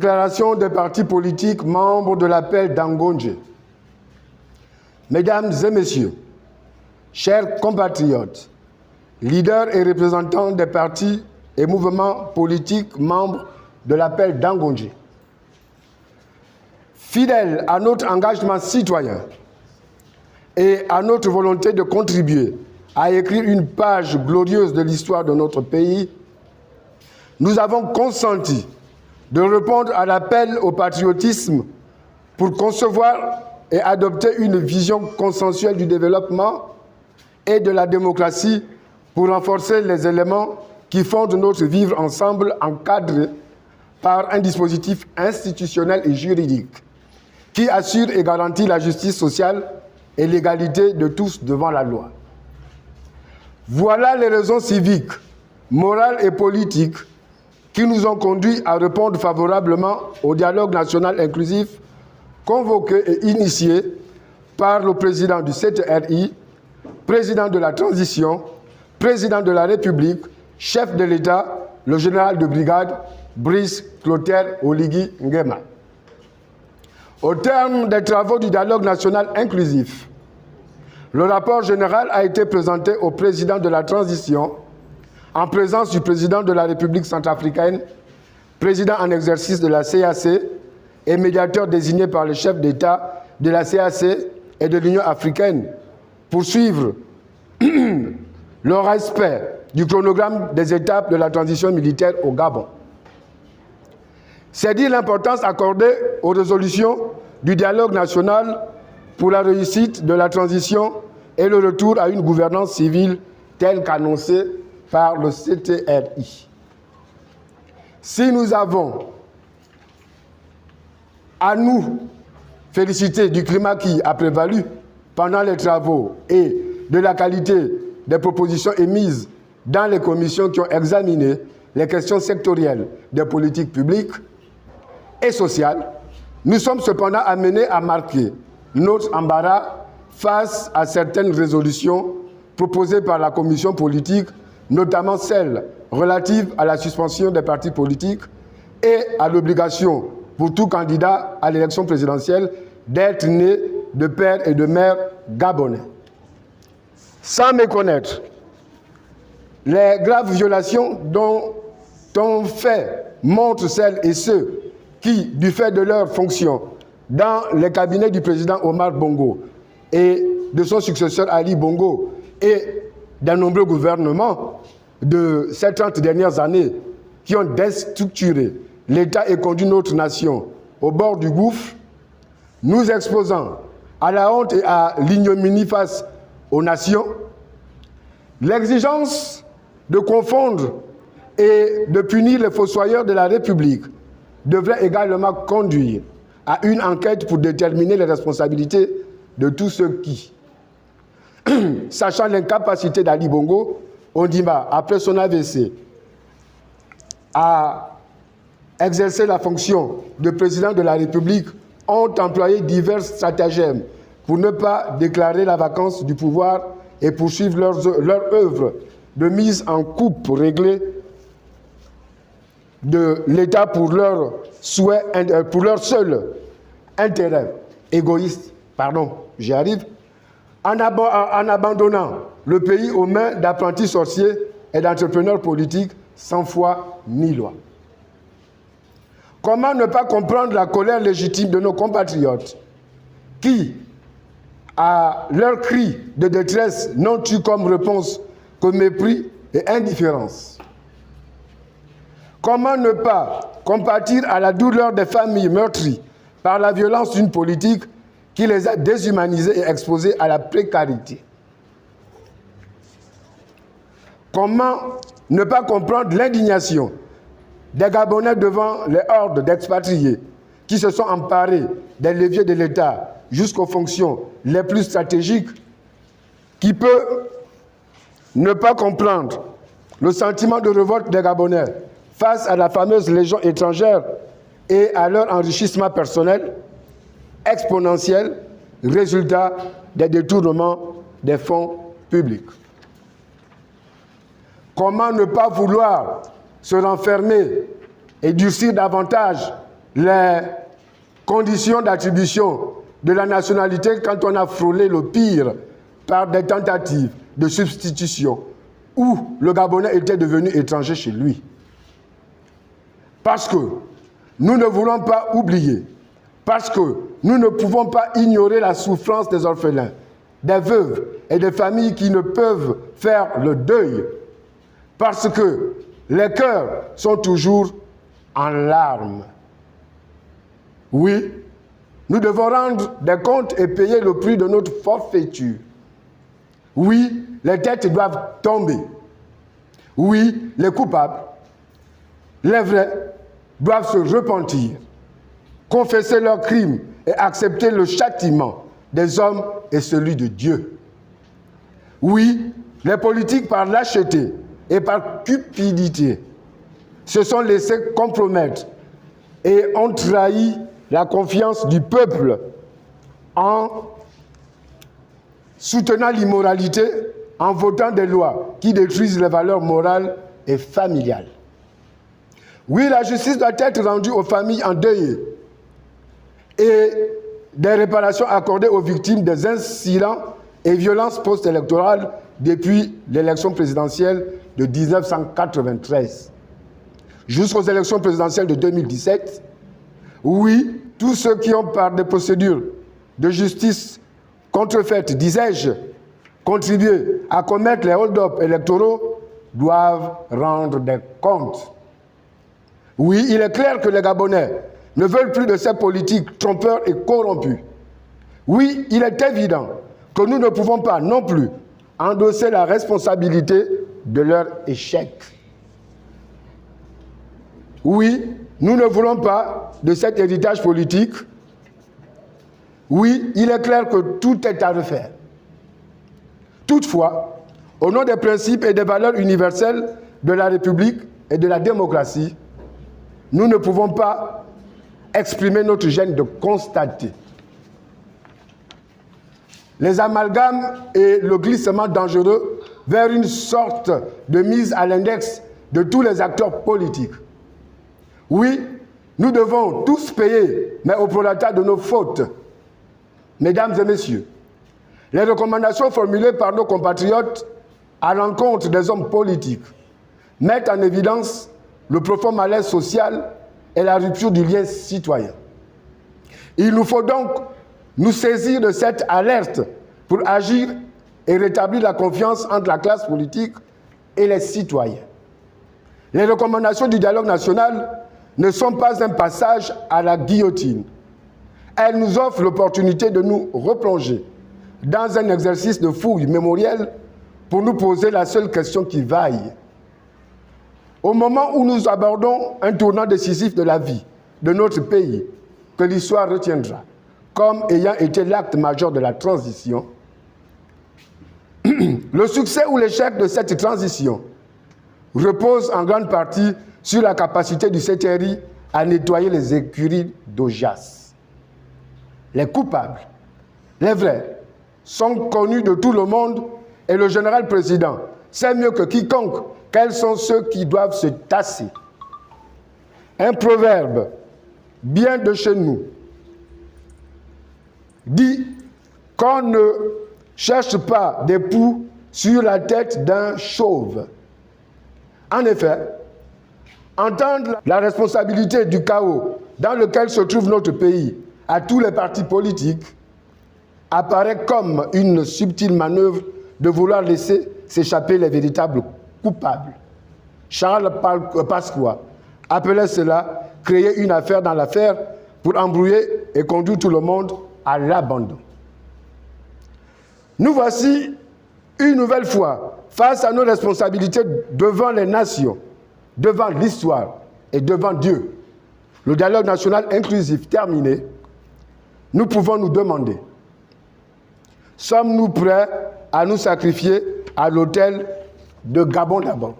Déclaration des partis politiques membres de l'appel d'Angonje. Mesdames et messieurs, chers compatriotes, leaders et représentants des partis et mouvements politiques membres de l'appel d'Angonje, fidèles à notre engagement citoyen et à notre volonté de contribuer à écrire une page glorieuse de l'histoire de notre pays, nous avons consenti de répondre à l'appel au patriotisme pour concevoir et adopter une vision consensuelle du développement et de la démocratie pour renforcer les éléments qui fondent notre vivre ensemble encadré par un dispositif institutionnel et juridique qui assure et garantit la justice sociale et l'égalité de tous devant la loi. Voilà les raisons civiques, morales et politiques qui nous ont conduits à répondre favorablement au dialogue national inclusif convoqué et initié par le président du CTRI, président de la transition, président de la République, chef de l'État, le général de brigade Brice Clotaire Oligui Nguema. Au terme des travaux du dialogue national inclusif, le rapport général a été présenté au président de la transition en présence du président de la République centrafricaine, président en exercice de la CAC et médiateur désigné par le chef d'État de la CAC et de l'Union africaine pour suivre le respect du chronogramme des étapes de la transition militaire au Gabon. C'est dire l'importance accordée aux résolutions du dialogue national pour la réussite de la transition et le retour à une gouvernance civile telle qu'annoncée par le CTRI. Si nous avons à nous féliciter du climat qui a prévalu pendant les travaux et de la qualité des propositions émises dans les commissions qui ont examiné les questions sectorielles des politiques publiques et sociales, nous sommes cependant amenés à marquer notre embarras face à certaines résolutions proposées par la commission politique, notamment celles relatives à la suspension des partis politiques et à l'obligation pour tout candidat à l'élection présidentielle d'être né de père et de mère gabonais. Sans méconnaître les graves violations dont on fait montre celles et ceux qui, du fait de leur fonction dans les cabinets du président Omar Bongo et de son successeur Ali Bongo et d'un nombreux gouvernements de ces 30 dernières années qui ont déstructuré l'État et conduit notre nation au bord du gouffre, nous exposant à la honte et à l'ignominie face aux nations, l'exigence de confondre et de punir les fossoyeurs de la République devrait également conduire à une enquête pour déterminer les responsabilités de tous ceux qui, sachant l'incapacité d'Ali Bongo Ondimba, après son AVC, à exercer la fonction de président de la République, ont employé divers stratagèmes pour ne pas déclarer la vacance du pouvoir et poursuivre leur œuvre de mise en coupe réglée de l'État pour leur seul intérêt égoïste, en abandonnant le pays aux mains d'apprentis sorciers et d'entrepreneurs politiques sans foi ni loi. Comment ne pas comprendre la colère légitime de nos compatriotes qui, à leurs cris de détresse, n'ont eu comme réponse que mépris et indifférence? Comment ne pas compatir à la douleur des familles meurtries par la violence d'une politique qui les a déshumanisées et exposées à la précarité? Comment ne pas comprendre l'indignation des Gabonais devant les hordes d'expatriés qui se sont emparés des leviers de l'État jusqu'aux fonctions les plus stratégiques? Qui peut ne pas comprendre le sentiment de révolte des Gabonais face à la fameuse légion étrangère et à leur enrichissement personnel exponentiel, résultat des détournements des fonds publics? Comment ne pas vouloir se renfermer et durcir davantage les conditions d'attribution de la nationalité quand on a frôlé le pire par des tentatives de substitution où le Gabonais était devenu étranger chez lui. Parce que nous ne voulons pas oublier, parce que nous ne pouvons pas ignorer la souffrance des orphelins, des veuves et des familles qui ne peuvent faire le deuil, parce que les cœurs sont toujours en larmes. Oui, nous devons rendre des comptes et payer le prix de notre forfaiture. Oui, les têtes doivent tomber. Oui, les coupables, les vrais, doivent se repentir, confesser leurs crimes et accepter le châtiment des hommes et celui de Dieu. Oui, les politiques, par lâcheté et par cupidité, se sont laissés compromettre et ont trahi la confiance du peuple en soutenant l'immoralité, en votant des lois qui détruisent les valeurs morales et familiales. Oui, la justice doit être rendue aux familles endeuillées et des réparations accordées aux victimes des incidents et violences post-électorales depuis l'élection présidentielle de 1993 jusqu'aux élections présidentielles de 2017. Oui, tous ceux qui ont, par des procédures de justice contrefaites, disais-je, contribué à commettre les hold-up électoraux doivent rendre des comptes. Oui, il est clair que les Gabonais ne veulent plus de ces politiques trompeurs et corrompus. Oui, il est évident que nous ne pouvons pas non plus endosser la responsabilité de leur échec. Oui, nous ne voulons pas de cet héritage politique. Oui, il est clair que tout est à refaire. Toutefois, au nom des principes et des valeurs universelles de la République et de la démocratie, nous ne pouvons pas exprimer notre gêne de constater les amalgames et le glissement dangereux vers une sorte de mise à l'index de tous les acteurs politiques. Oui, nous devons tous payer, mais au prorata de nos fautes. Mesdames et messieurs, les recommandations formulées par nos compatriotes à l'encontre des hommes politiques mettent en évidence le profond malaise social et la rupture du lien citoyen. Il nous faut donc nous saisir de cette alerte pour agir et rétablir la confiance entre la classe politique et les citoyens. Les recommandations du dialogue national ne sont pas un passage à la guillotine. Elles nous offrent l'opportunité de nous replonger dans un exercice de fouille mémorielle pour nous poser la seule question qui vaille. Au moment où nous abordons un tournant décisif de la vie de notre pays, que l'histoire retiendra comme ayant été l'acte majeur de la transition, le succès ou l'échec de cette transition repose en grande partie sur la capacité du CTRI à nettoyer les écuries d'Augias. Les coupables, les vrais, sont connus de tout le monde et le général président sait mieux que quiconque quels sont ceux qui doivent se tasser. Un proverbe bien de chez nous dit qu'on ne cherche pas des poux sur la tête d'un chauve. En effet, entendre la responsabilité du chaos dans lequel se trouve notre pays à tous les partis politiques apparaît comme une subtile manœuvre de vouloir laisser s'échapper les véritables coupables. Charles Pasqua appelait cela « créer une affaire dans l'affaire » pour embrouiller et conduire tout le monde à l'abandon. Nous voici une nouvelle fois face à nos responsabilités devant les nations, devant l'histoire et devant Dieu. Le dialogue national inclusif terminé, nous pouvons nous demander: sommes-nous prêts à nous sacrifier à l'autel de Gabon d'abord?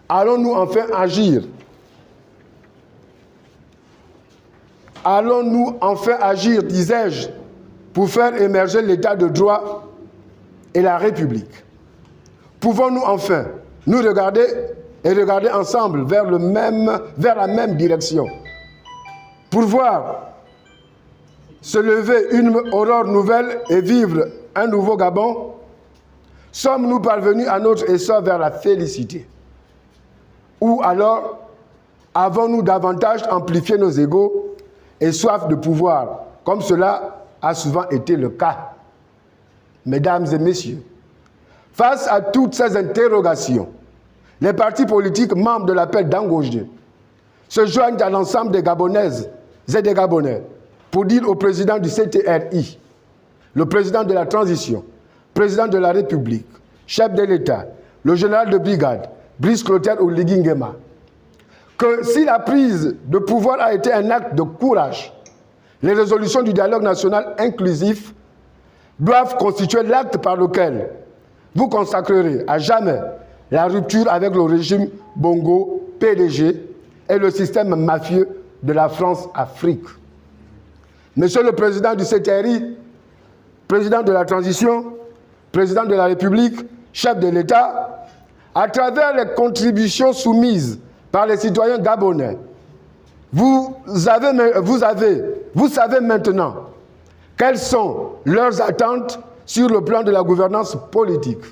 Allons-nous enfin agir? Allons-nous enfin agir, disais-je, pour faire émerger l'état de droit et la République? Pouvons-nous enfin nous regarder et regarder ensemble vers la même direction pour voir se lever une aurore nouvelle et vivre un nouveau Gabon? Sommes-nous parvenus à notre essor vers la félicité? Ou alors avons-nous davantage amplifié nos égos et soif de pouvoir, comme cela a souvent été le cas? Mesdames et messieurs, face à toutes ces interrogations, les partis politiques membres de l'appel d'Angojé se joignent à l'ensemble des Gabonaises et des Gabonais pour dire au président du CTRI, le président de la transition, président de la République, chef de l'État, le général de brigade, Brice Clotaire Oligui Nguema, que si la prise de pouvoir a été un acte de courage, les résolutions du dialogue national inclusif doivent constituer l'acte par lequel vous consacrerez à jamais la rupture avec le régime Bongo, PDG et le système mafieux de la France-Afrique. Monsieur le Président du CTRI, Président de la Transition, Président de la République, chef de l'État, à travers les contributions soumises par les citoyens gabonais, vous savez maintenant quelles sont leurs attentes sur le plan de la gouvernance politique,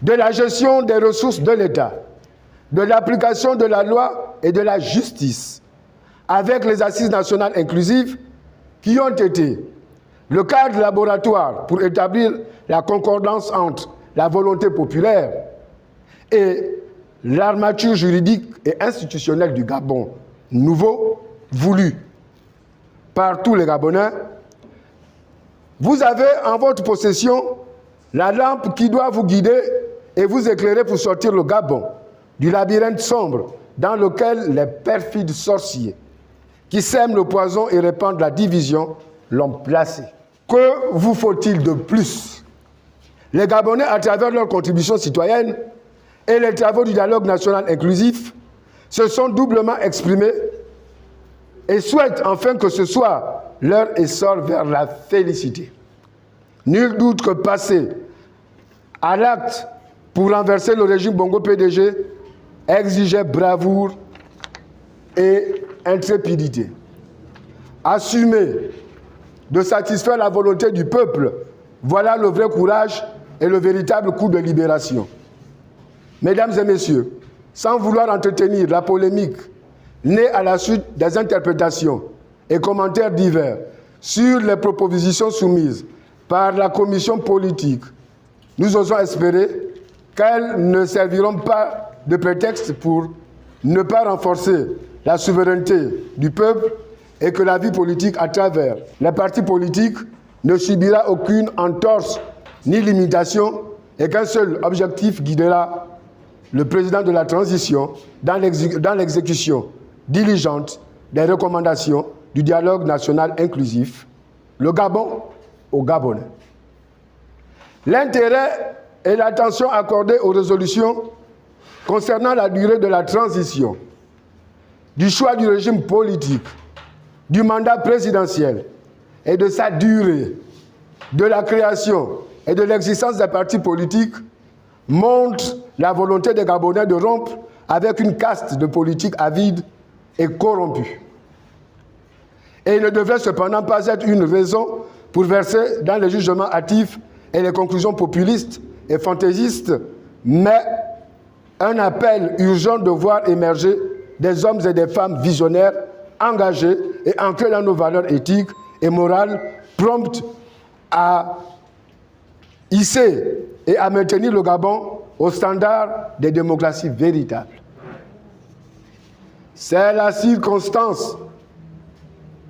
de la gestion des ressources de l'État, de l'application de la loi et de la justice, avec les assises nationales inclusives qui ont été le cadre laboratoire pour établir la concordance entre la volonté populaire et l'armature juridique et institutionnelle du Gabon nouveau, voulu par tous les Gabonais. Vous avez en votre possession la lampe qui doit vous guider et vous éclairer pour sortir le Gabon du labyrinthe sombre dans lequel les perfides sorciers qui sèment le poison et répandent la division l'ont placé. Que vous faut-il de plus? Les Gabonais, à travers leurs contributions citoyennes et les travaux du dialogue national inclusif, se sont doublement exprimés et souhaitent enfin que ce soit leur essor vers la félicité. Nul doute que passer à l'acte pour renverser le régime Bongo PDG exigeait bravoure et intrépidité. Assumer de satisfaire la volonté du peuple, voilà le vrai courage et le véritable coup de libération. Mesdames et messieurs, sans vouloir entretenir la polémique née à la suite des interprétations et commentaires divers sur les propositions soumises par la commission politique, nous osons espérer qu'elles ne serviront pas de prétexte pour ne pas renforcer la souveraineté du peuple et que la vie politique à travers les partis politiques ne subira aucune entorse ni limitation et qu'un seul objectif guidera le président de la transition dans l'exécution diligente des recommandations du dialogue national inclusif, le Gabon aux Gabonais. L'intérêt et l'attention accordée aux résolutions concernant la durée de la transition, du choix du régime politique, du mandat présidentiel et de sa durée, de la création et de l'existence des partis politiques montre la volonté des Gabonais de rompre avec une caste de politiques avides et corrompus. Et il ne devrait cependant pas être une raison pour verser dans les jugements hâtifs et les conclusions populistes et fantaisistes, mais un appel urgent de voir émerger des hommes et des femmes visionnaires, engagés et ancrés dans nos valeurs éthiques et morales, promptes à hisser et à maintenir le Gabon au standard des démocraties véritables. C'est la circonstance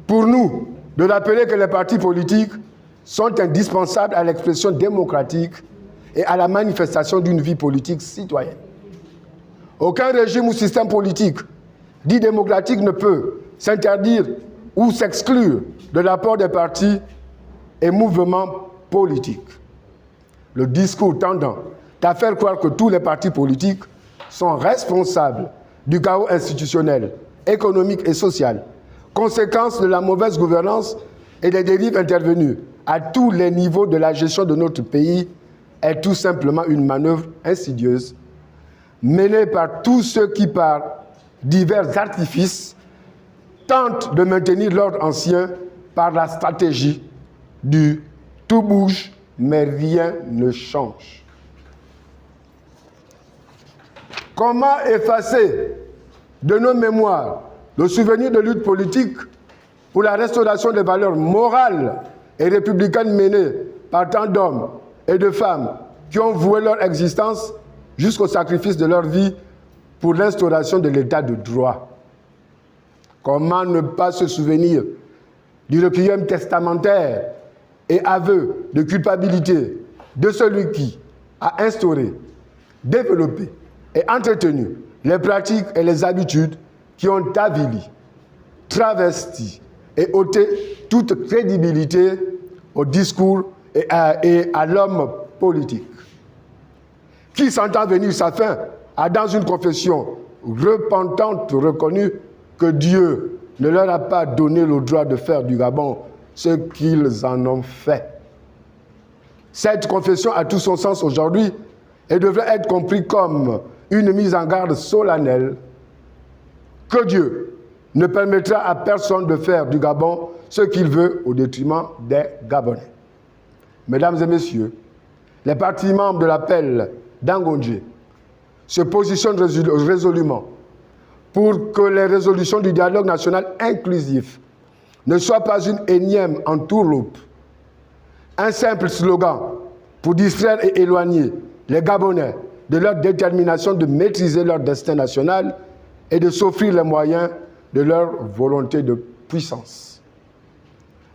pour nous de rappeler que les partis politiques sont indispensables à l'expression démocratique et à la manifestation d'une vie politique citoyenne. Aucun régime ou système politique dit démocratique ne peut s'interdire ou s'exclure de l'apport des partis et mouvements politiques. Le discours tendant à faire croire que tous les partis politiques sont responsables du chaos institutionnel, économique et social, conséquence de la mauvaise gouvernance et des dérives intervenues à tous les niveaux de la gestion de notre pays, est tout simplement une manœuvre insidieuse, menée par tous ceux qui, par divers artifices, tentent de maintenir l'ordre ancien par la stratégie du « tout bouge, mais rien ne change ». Comment effacer de nos mémoires le souvenir de luttes politiques pour la restauration des valeurs morales et républicaines menées par tant d'hommes et de femmes qui ont voué leur existence jusqu'au sacrifice de leur vie pour l'instauration de l'état de droit? Comment ne pas se souvenir du requiem testamentaire et aveu de culpabilité de celui qui a instauré, développé et entretenu les pratiques et les habitudes qui ont avili, travesti et ôté toute crédibilité au discours et à l'homme politique, qui, sentant venir sa fin, a dans une confession repentante reconnu que Dieu ne leur a pas donné le droit de faire du Gabon ce qu'ils en ont fait. Cette confession a tout son sens aujourd'hui et devrait être comprise comme une mise en garde solennelle que Dieu ne permettra à personne de faire du Gabon ce qu'il veut au détriment des Gabonais. Mesdames et messieurs, les partis membres de l'appel d'Angondje se positionnent résolument pour que les résolutions du dialogue national inclusif ne soient pas une énième entourloupe, un simple slogan pour distraire et éloigner les Gabonais de leur détermination de maîtriser leur destin national et de s'offrir les moyens de leur volonté de puissance.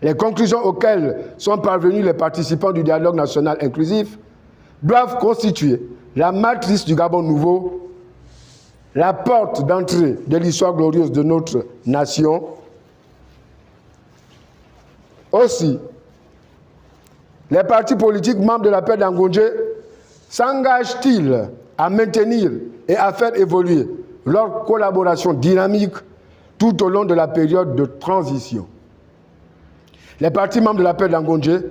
Les conclusions auxquelles sont parvenus les participants du dialogue national inclusif doivent constituer la matrice du Gabon nouveau, la porte d'entrée de l'histoire glorieuse de notre nation. Aussi, les partis politiques membres de l'appel d'Angondje s'engagent-ils à maintenir et à faire évoluer leur collaboration dynamique tout au long de la période de transition? Les partis membres de l'appel d'Angondje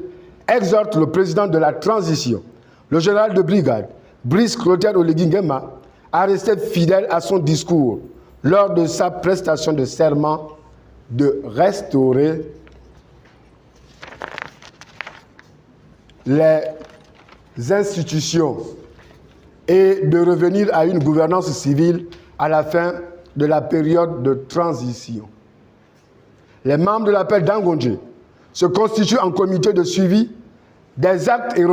exhortent le président de la transition, le général de brigade, Brice Clotaire Oligui Nguema, à rester fidèle à son discours lors de sa prestation de serment de restaurer les institutions et de revenir à une gouvernance civile à la fin de la période de transition. Les membres de l'appel d'Angondje se constituent en comité de suivi des actes et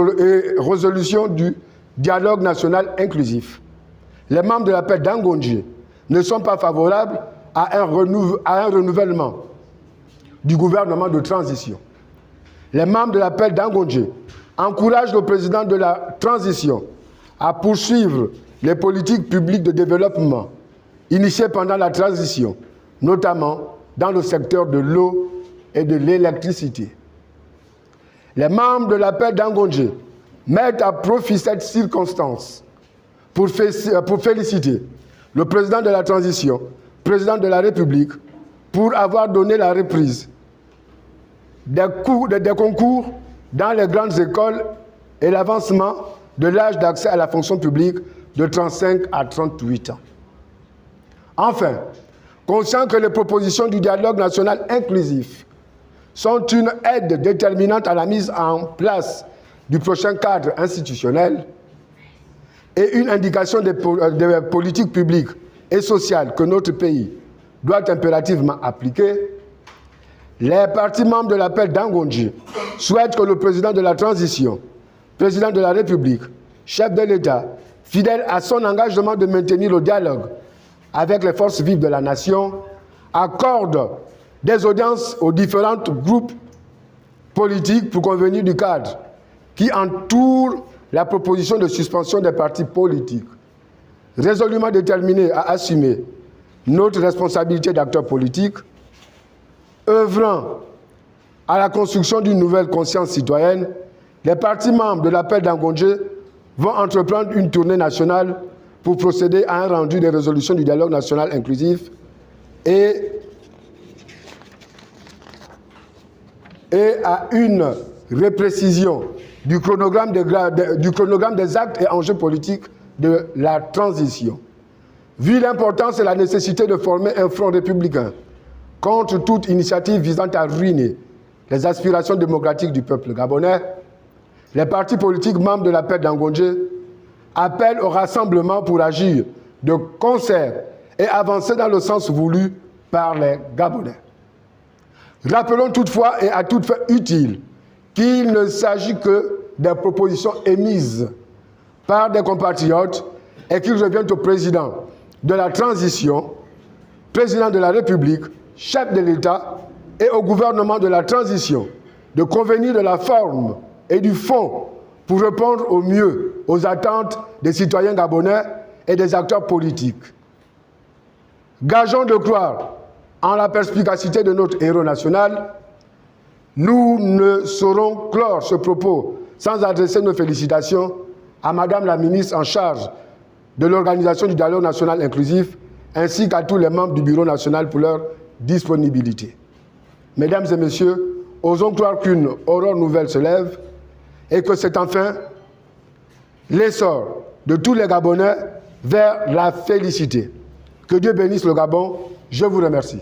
résolutions du dialogue national inclusif. Les membres de l'appel d'Angondje ne sont pas favorables à un renouvellement du gouvernement de transition. Les membres de l'appel d'Angondje encouragent le président de la transition à poursuivre les politiques publiques de développement initiées pendant la transition, notamment dans le secteur de l'eau et de l'électricité. Les membres de l'appel d'Angondje mettent à profit cette circonstance pour féliciter le président de la transition, président de la République, pour avoir donné la reprise des concours dans les grandes écoles et l'avancement de l'âge d'accès à la fonction publique de 35 à 38 ans. Enfin, conscient que les propositions du dialogue national inclusif sont une aide déterminante à la mise en place du prochain cadre institutionnel et une indication des politiques publiques et sociales que notre pays doit impérativement appliquer, les partis membres de l'appel d'Angondje souhaitent que le président de la transition, président de la République, chef de l'État, fidèle à son engagement de maintenir le dialogue avec les forces vives de la nation, accorde des audiences aux différents groupes politiques pour convenir du cadre qui entoure la proposition de suspension des partis politiques, résolument déterminés à assumer notre responsabilité d'acteurs politiques, œuvrant à la construction d'une nouvelle conscience citoyenne, les partis membres de l'appel d'Angondje vont entreprendre une tournée nationale pour procéder à un rendu des résolutions du dialogue national inclusif et à une reprécision du chronogramme des actes et enjeux politiques de la transition. Vu l'importance et la nécessité de former un front républicain contre toute initiative visant à ruiner les aspirations démocratiques du peuple gabonais, les partis politiques membres de la paix d'Angondje appellent au rassemblement pour agir de concert et avancer dans le sens voulu par les Gabonais. Rappelons toutefois et à toute fin utile qu'il ne s'agit que des propositions émises par des compatriotes et qu'il revient au président de la transition, président de la République, chef de l'État et au gouvernement de la transition de convenir de la forme et du fond pour répondre au mieux aux attentes des citoyens gabonais et des acteurs politiques. Gageons de croire en la perspicacité de notre héros national. Nous ne saurons clore ce propos sans adresser nos félicitations à Madame la ministre en charge de l'organisation du dialogue national inclusif ainsi qu'à tous les membres du Bureau national pour leur disponibilité. Mesdames et messieurs, osons croire qu'une aurore nouvelle se lève et que c'est enfin l'essor de tous les Gabonais vers la félicité. Que Dieu bénisse le Gabon. Je vous remercie.